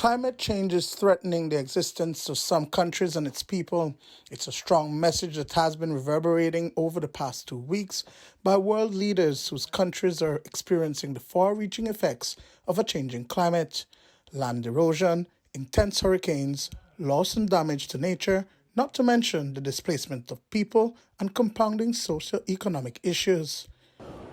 Climate change is threatening the existence of some countries and its people. It's a strong message that has been reverberating over the past 2 weeks by world leaders whose countries are experiencing the far-reaching effects of a changing climate. Land erosion, intense hurricanes, loss and damage to nature, not to mention the displacement of people and compounding socio-economic issues.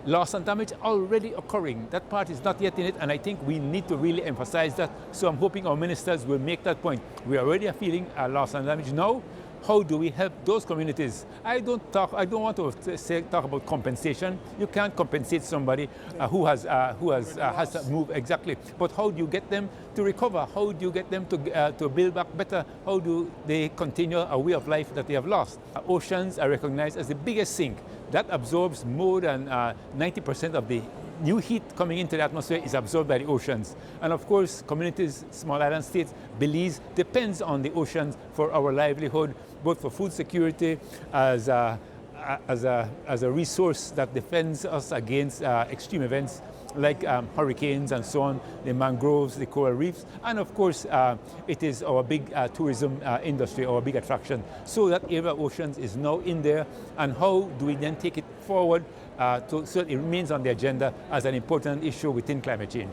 Loss and damage already occurring. That part is not yet in it, and I think we need to really emphasize that. So I'm hoping our ministers will make that point. We already are feeling loss and damage now. How do we help those communities? I don't want to talk about compensation. You can't compensate somebody who has to move exactly. But how do you get them to recover? How do you get them to build back better? How do they continue a way of life that they have lost? Oceans are recognized as the biggest sink. That absorbs more than 90% of the new heat coming into the atmosphere is absorbed by the oceans. And of course, communities, small island states, Belize depends on the oceans for our livelihood, both for food security, as a resource that defends us against extreme events like hurricanes and so on, the mangroves, the coral reefs, and of course it is our big tourism industry, our big attraction. So that area of oceans is now in there, and how do we then take it forward so it remains on the agenda as an important issue within climate change.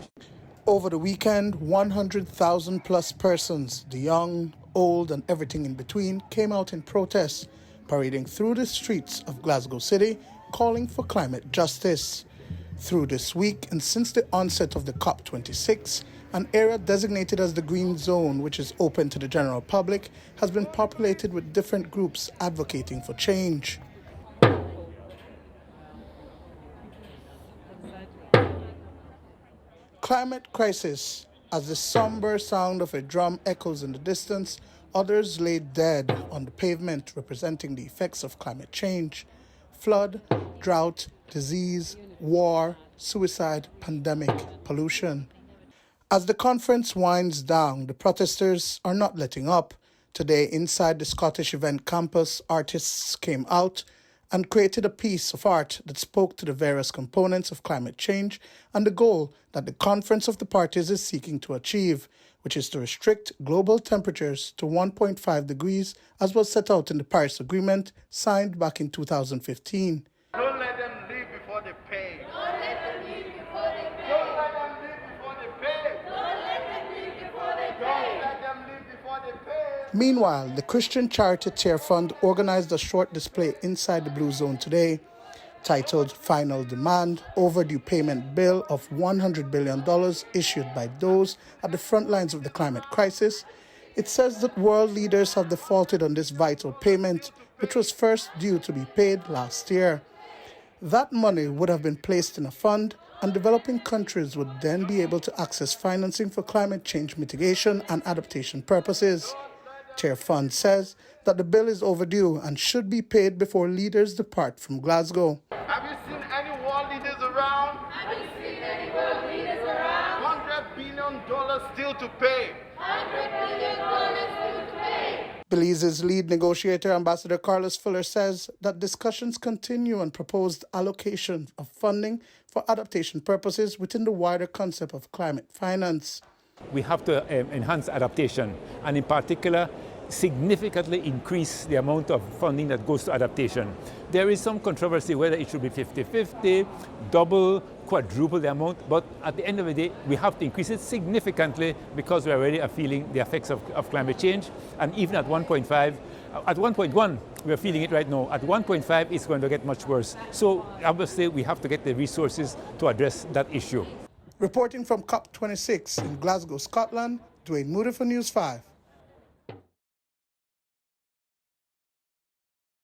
Over the weekend, 100,000 plus persons, the young, old and everything in between, came out in protest, parading through the streets of Glasgow City, calling for climate justice. Through this week and since the onset of the COP26, an area designated as the Green Zone, which is open to the general public, has been populated with different groups advocating for change. Climate crisis. As the somber sound of a drum echoes in the distance, others lay dead on the pavement representing the effects of climate change. Flood, drought, disease, war, suicide, pandemic, pollution. As the conference winds down, the protesters are not letting up. Today, inside the Scottish event campus, artists came out and created a piece of art that spoke to the various components of climate change and the goal that the Conference of the Parties is seeking to achieve, which is to restrict global temperatures to 1.5 degrees, as was set out in the Paris Agreement signed back in 2015. Don't let them leave before they pay. Don't let them leave before they pay. Don't let them leave before they pay. Don't let them leave before they Don't pay. let them leave before they pay. Meanwhile, the Christian charity Tear Fund organized a short display inside the Blue Zone today, titled Final Demand, Overdue Payment Bill of $100 billion issued by those at the front lines of the climate crisis. It says that world leaders have defaulted on this vital payment, which was first due to be paid last year. That money would have been placed in a fund, and developing countries would then be able to access financing for climate change mitigation and adaptation purposes. Tear Fund says that the bill is overdue and should be paid before leaders depart from Glasgow. Have you seen any world leaders around? Have you seen any world leaders around? $100 billion still to pay. $100 billion still to pay. Belize's lead negotiator, Ambassador Carlos Fuller, says that discussions continue on proposed allocation of funding for adaptation purposes within the wider concept of climate finance. We have to enhance adaptation, and in particular, significantly increase the amount of funding that goes to adaptation. There is some controversy whether it should be 50-50, double, quadruple the amount, but at the end of the day, we have to increase it significantly because we already are feeling the effects of climate change. And even at 1.5, at 1.1, we are feeling it right now. At 1.5, it's going to get much worse. So obviously, we have to get the resources to address that issue. Reporting from COP26 in Glasgow, Scotland, Duane Moody for News 5.